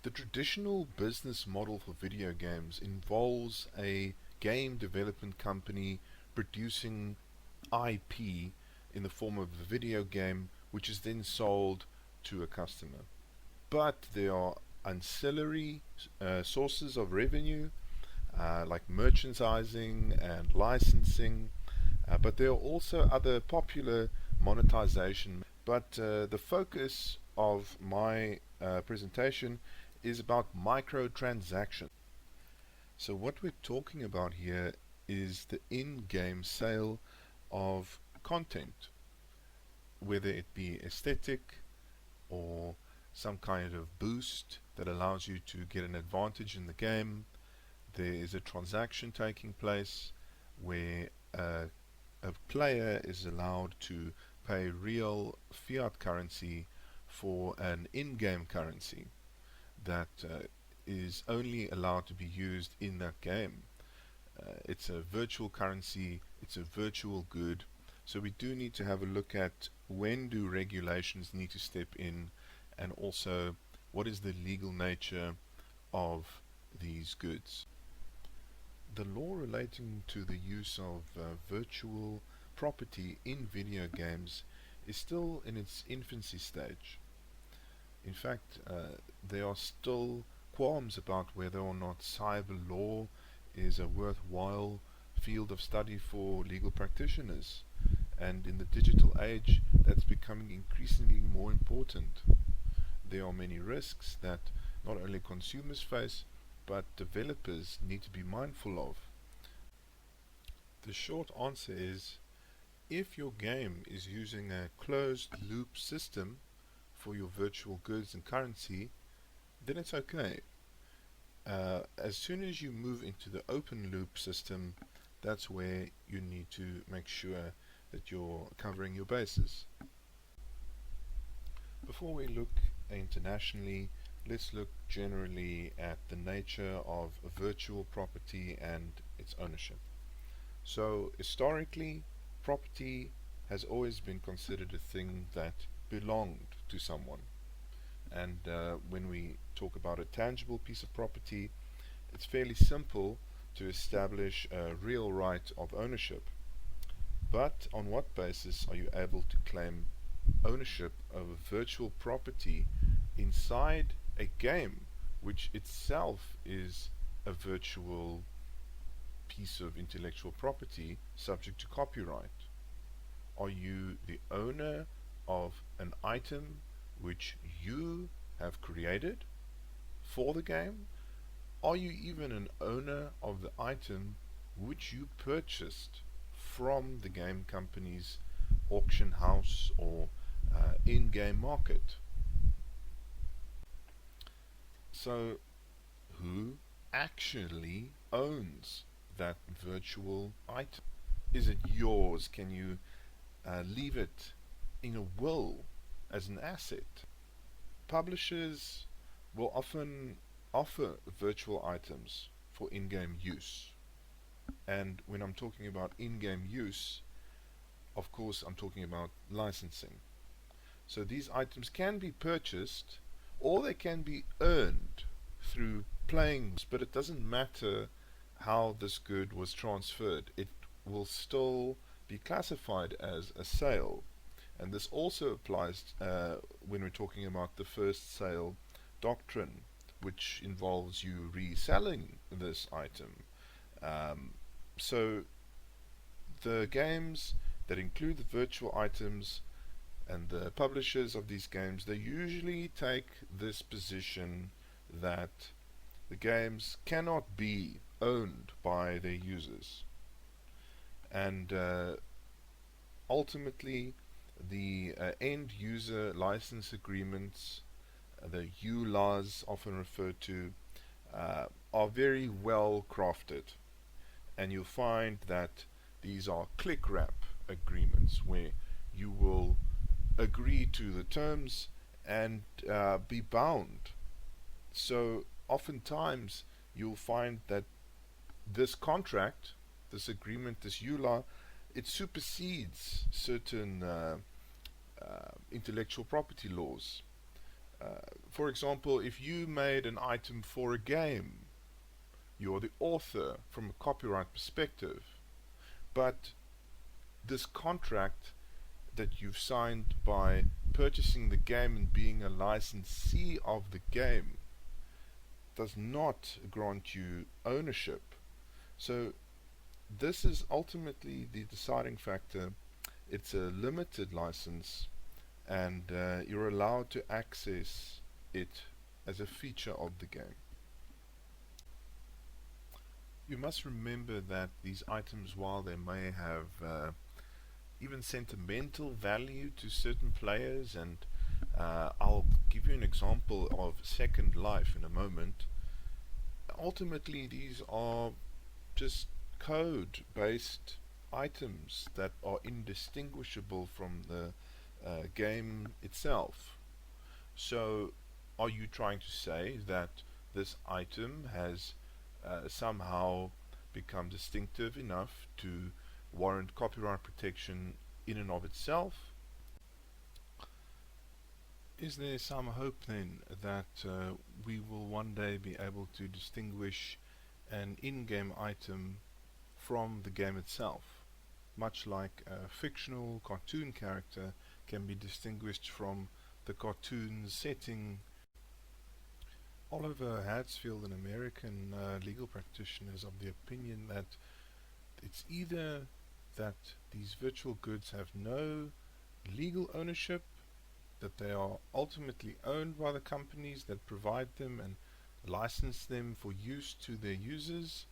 The traditional business model for video games involves a game development company producing IP in the form of a video game which is then sold to a customer. But there are ancillary sources of revenue like merchandising and licensing, but there are also other popular monetization. But the focus of my presentation is about microtransactions. So what we're talking about here is the in-game sale of content, whether it be aesthetic or some kind of boost that allows you to get an advantage in the game. There is a transaction taking place where a player is allowed to pay real fiat currency for an in-game currency that is only allowed to be used in that game. It's a virtual currency, it's a virtual good, so we do need to have a look at when do regulations need to step in, and also what is the legal nature of these goods. The law relating to the use of virtual property in video games is still in its infancy stage. In fact, there are still qualms about whether or not cyber law is a worthwhile field of study for legal practitioners, and in the digital age that's becoming increasingly more important. There are many risks that not only consumers face, but developers need to be mindful of. The short answer is, if your game is using a closed loop system for your virtual goods and currency, then it's okay. As soon as you move into the open loop system, that's where you need to make sure that you're covering your bases. Before we look internationally, let's look generally at the nature of virtual property and its ownership. So historically, property has always been considered a thing that belonged to someone. And when we talk about a tangible piece of property, it's fairly simple to establish a real right of ownership. But on what basis are you able to claim ownership of a virtual property inside a game which itself is a virtual piece of intellectual property subject to copyright? Are you the owner of an item which you have created for the game? Are you even an owner of the item which you purchased from the game company's auction house or in-game market? So, who actually owns that virtual item? Is it yours? Can you leave it in a will as an asset? Publishers will often offer virtual items for in-game use. And when I'm talking about in-game use, of course I'm talking about licensing. So these items can be purchased or they can be earned through playing, but it doesn't matter how this good was transferred. It will still be classified as a sale. And this also applies when we're talking about the first sale doctrine, which involves you reselling this item. So the games that include the virtual items and the publishers of these games, they usually take this position that the games cannot be owned by their users. And ultimately, the end user license agreements, the EULAS often referred to, are very well crafted. And you'll find that these are click wrap agreements where you will agree to the terms and be bound. So oftentimes you'll find that this contract, this agreement, this EULA, it supersedes certain intellectual property laws. For example, if you made an item for a game, you're the author from a copyright perspective, but this contract that you've signed by purchasing the game and being a licensee of the game does not grant you ownership. So this is ultimately the deciding factor. It's a limited license, and you're allowed to access it as a feature of the game. You must remember that these items, while they may have even sentimental value to certain players, and I'll give you an example of Second Life in a moment, ultimately these are just code-based items that are indistinguishable from the game itself. So are you trying to say that this item has somehow become distinctive enough to warrant copyright protection in and of itself? Is there some hope then that we will one day be able to distinguish an in-game item from the game itself, much like a fictional cartoon character can be distinguished from the cartoon's setting? Oliver Herzfeld, an American legal practitioner, is of the opinion that it's either that these virtual goods have no legal ownership, that they are ultimately owned by the companies that provide them and license them for use to their users,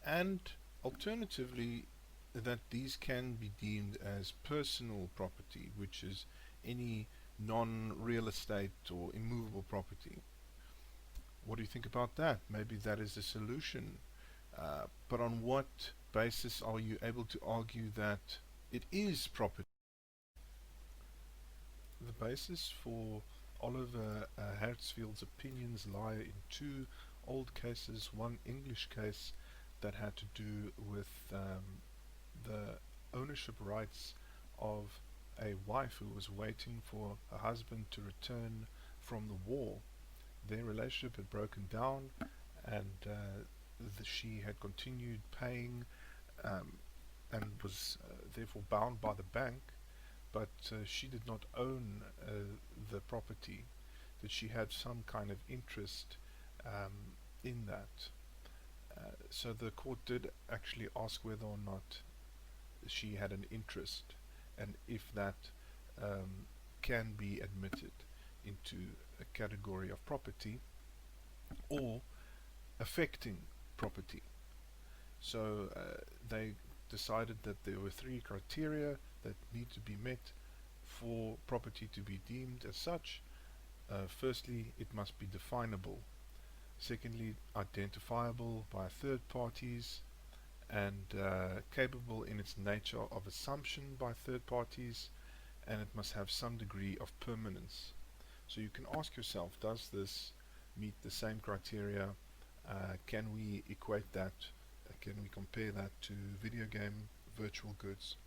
and alternatively that these can be deemed as personal property, which is any non-real estate or immovable property. What do you think about that? Maybe that is the solution. But on what basis are you able to argue that it is property? The basis for Oliver Herzfeld's opinions lie in two old cases. One English case that had to do with the ownership rights of a wife who was waiting for her husband to return from the war. Their relationship had broken down, and she had continued paying and was therefore bound by the bank, but she did not own the property, that she had some kind of interest in that. So the court did actually ask whether or not she had an interest, and if that can be admitted into a category of property or affecting property. So they decided that there were three criteria that need to be met for property to be deemed as such. Firstly, it must be definable. Secondly, identifiable by third parties, and capable in its nature of assumption by third parties, and it must have some degree of permanence. So you can ask yourself, does this meet the same criteria? Can we equate that? Can we compare that to video game virtual goods?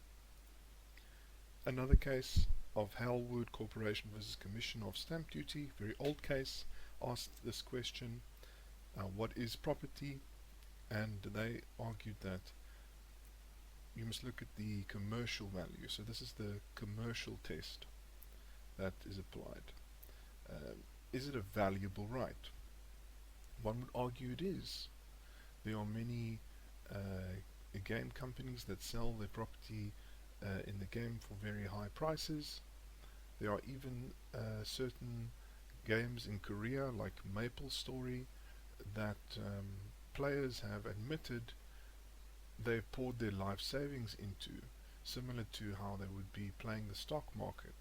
Another case of Halwood Corporation versus Commission of Stamp Duty, very old case, asked this question, what is property? And they argued that you must look at the commercial value. So this is the commercial test that is applied. Is it a valuable right? One would argue it is. There are many game companies that sell their property in the game for very high prices. There are even certain games in Korea like MapleStory that players have admitted they've poured their life savings into, similar to how they would be playing the stock market.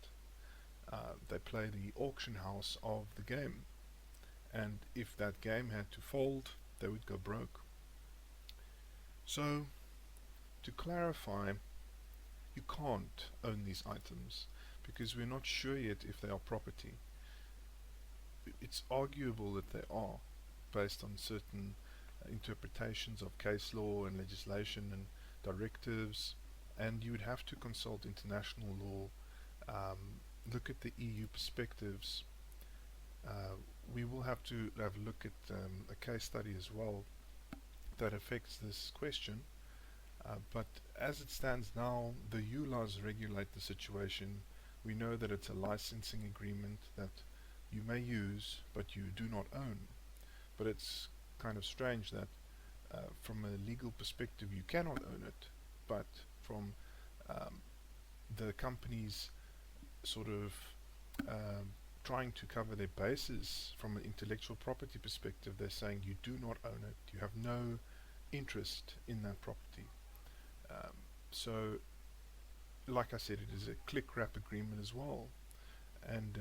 They play the auction house of the game, and if that game had to fold, they would go broke. So, to clarify, you can't own these items because we're not sure yet if they are property. It's arguable that they are, based on certain interpretations of case law and legislation and directives, and you would have to consult international law, look at the EU perspectives, We will have to have a look at a case study as well that affects this question. But as it stands now, the EULAS regulate the situation. We know that it's a licensing agreement that you may use, but you do not own. But it's kind of strange that from a legal perspective you cannot own it, but from um, the company's sort of trying to cover their bases from an intellectual property perspective, they're saying you do not own it, you have no interest in that property. So, like I said, it is a click-wrap agreement as well, and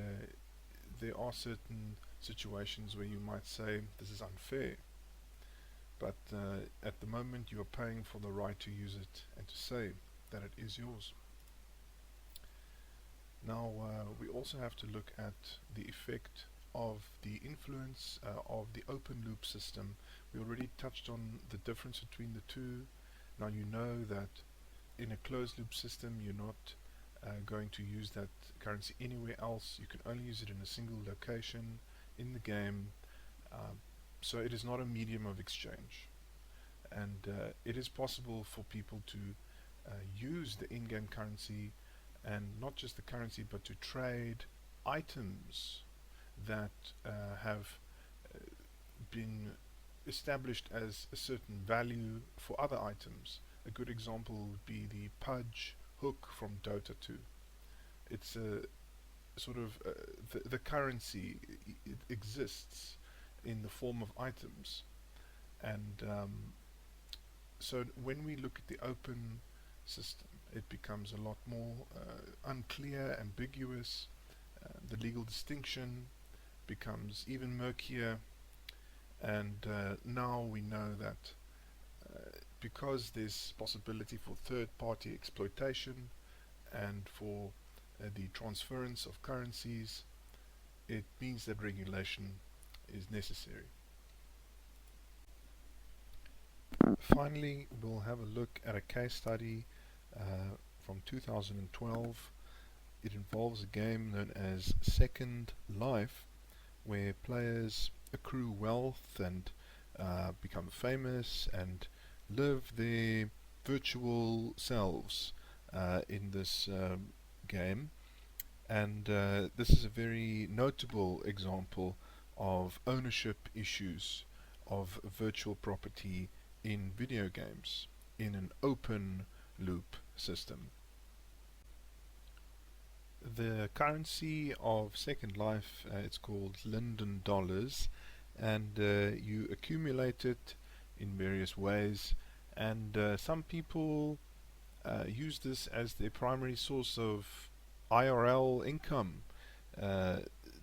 there are certain situations where you might say this is unfair, but at the moment you are paying for the right to use it and to say that it is yours. Now we also have to look at the effect of the influence of the open loop system. We already touched on the difference between the two. Now you know that in a closed loop system you're not going to use that currency anywhere else. You can only use it in a single location in the game, so it is not a medium of exchange, and it is possible for people to use the in-game currency, and not just the currency, but to trade items that have been established as a certain value for other items. A good example would be the Pudge hook from Dota 2. It's a sort of the currency, it exists in the form of items, and so when we look at the open system, it becomes a lot more unclear, ambiguous. The legal distinction becomes even murkier, and now we know that because there's possibility for third-party exploitation and for the transference of currencies, it means that regulation is necessary. Finally, we'll have a look at a case study from 2012. It involves a game known as Second Life, where players accrue wealth and become famous and live their virtual selves in this game. And this is a very notable example of ownership issues of virtual property in video games in an open loop system. The currency of Second Life, it's called Linden dollars, and you accumulate it in various ways, and some people use this as their primary source of IRL income.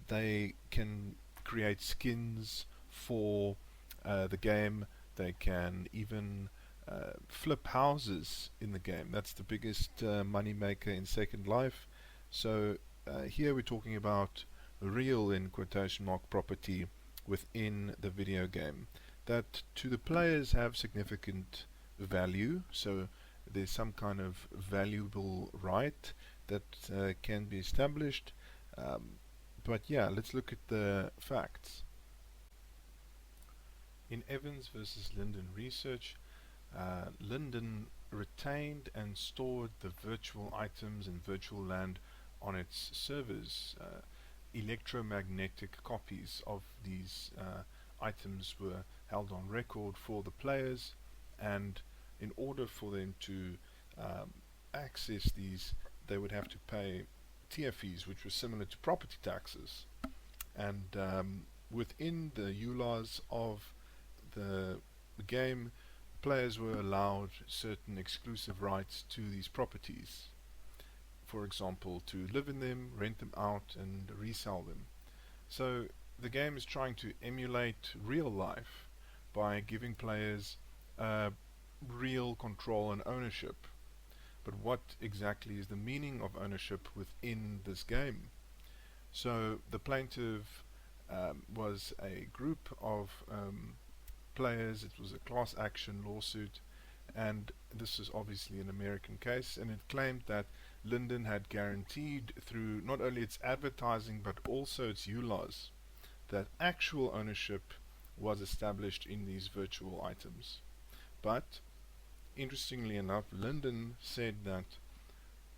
They can create skins for the game. They can even flip houses in the game. That's the biggest money maker in Second Life. So here we're talking about real, in quotation mark, property within the video game that to the players have significant value. So there's some kind of valuable right that can be established. But yeah, let's look at the facts. In Evans versus Linden Research, Linden retained and stored the virtual items in virtual land on its servers. Electromagnetic copies of these items were held on record for the players, and in order for them to access these, they would have to pay tier fees, which were similar to property taxes. And within the EULAS of the game, players were allowed certain exclusive rights to these properties. For example, to live in them, rent them out, and resell them. So the game is trying to emulate real life by giving players real control and ownership. But what exactly is the meaning of ownership within this game? So the plaintiff was a group of players. It was a class action lawsuit, and this is obviously an American case, and it claimed that Linden had guaranteed through not only its advertising but also its EULAS that actual ownership was established in these virtual items. But interestingly enough, Linden said that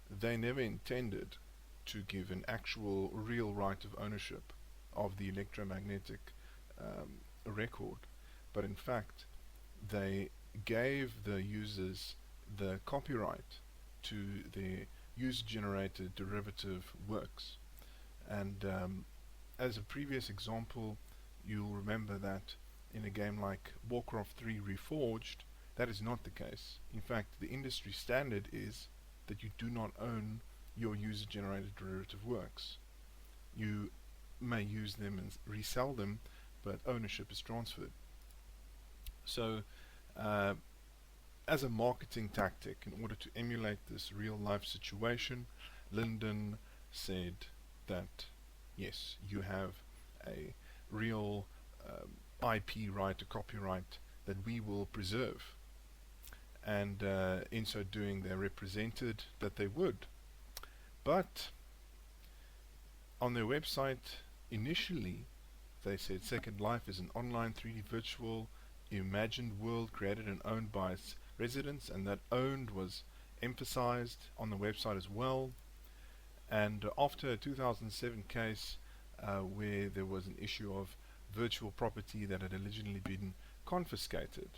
they never intended to give an actual real right of ownership of the electromagnetic record, but in fact they gave the users the copyright to their user-generated derivative works. And as a previous example, you'll remember that in a game like Warcraft 3 Reforged, that is not the case. In fact, the industry standard is that you do not own your user-generated derivative works. You may use them and resell them, but ownership is transferred. So, as a marketing tactic, in order to emulate this real-life situation, Linden said that yes, you have a real IP right, a copyright that we will preserve. And in so doing, they represented that they would. But on their website, initially, they said Second Life is an online 3D virtual imagined world created and owned by its residents, and that owned was emphasized on the website as well. And after a 2007 case where there was an issue of virtual property that had allegedly been confiscated,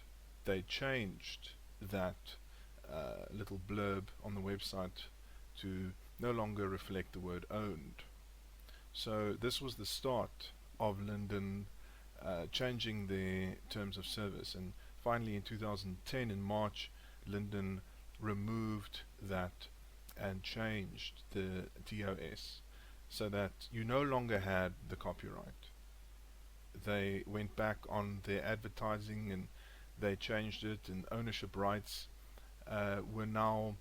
they changed that little blurb on the website to no longer reflect the word owned. So this was the start of Linden changing their terms of service, and finally in 2010 in March, Linden removed that and changed the TOS so that you no longer had the copyright. They went back on their advertising and they changed it, and ownership rights were now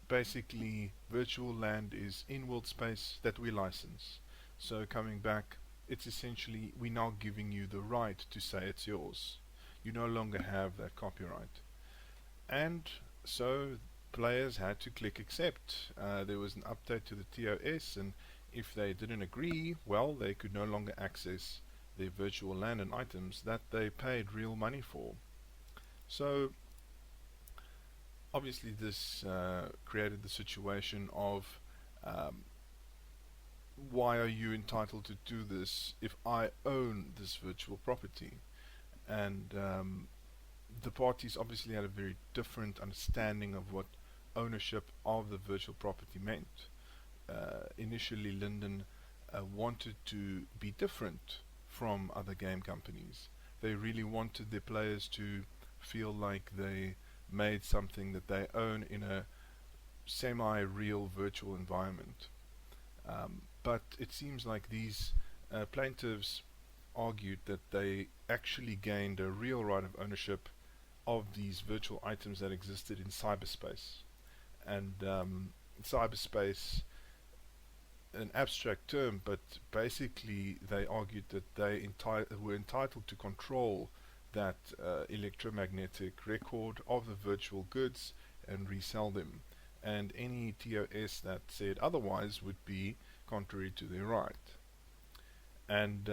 basically virtual land is in-world space that we license. So coming back, it's essentially we're now giving you the right to say it's yours. You no longer have that copyright. And so players had to click accept. There was an update to the TOS, and if they didn't agree, well, they could no longer access their virtual land and items that they paid real money for. So obviously this created the situation of why are you entitled to do this if I own this virtual property? And the parties obviously had a very different understanding of what ownership of the virtual property meant. Initially Linden wanted to be different from other game companies. They really wanted their players to feel like they made something that they own in a semi-real virtual environment. But it seems like these plaintiffs argued that they actually gained a real right of ownership of these virtual items that existed in cyberspace. And cyberspace, an abstract term, but basically they argued that they were entitled to control that electromagnetic record of the virtual goods and resell them. And any TOS that said otherwise would be contrary to their right. And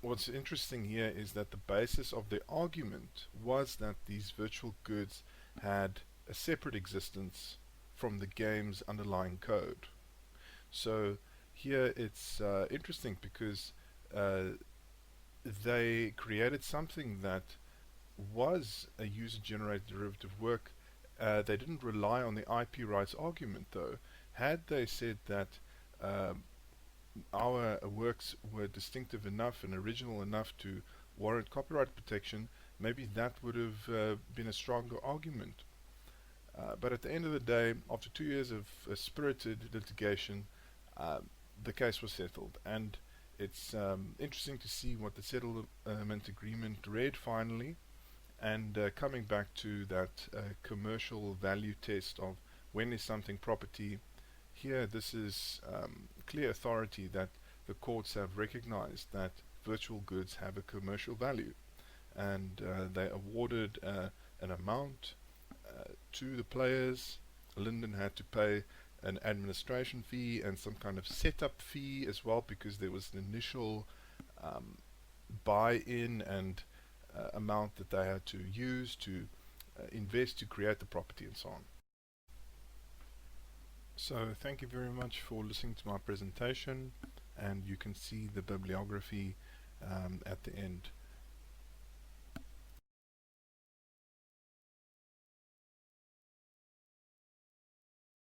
what's interesting here is that the basis of their argument was that these virtual goods had a separate existence from the game's underlying code. So here it's interesting because they created something that was a user-generated derivative work. They didn't rely on the IP rights argument though. Had they said that our works were distinctive enough and original enough to warrant copyright protection, maybe that would have been a stronger argument. But at the end of the day, after 2 years of spirited litigation, the case was settled, and it's interesting to see what the settlement agreement read finally, and coming back to that commercial value test of when is something property. Here this is clear authority that the courts have recognized that virtual goods have a commercial value, and they awarded an amount to the players. Linden had to pay an administration fee and some kind of setup fee as well, because there was an initial buy-in and amount that they had to use to invest to create the property and so on. So thank you very much for listening to my presentation, and you can see the bibliography at the end.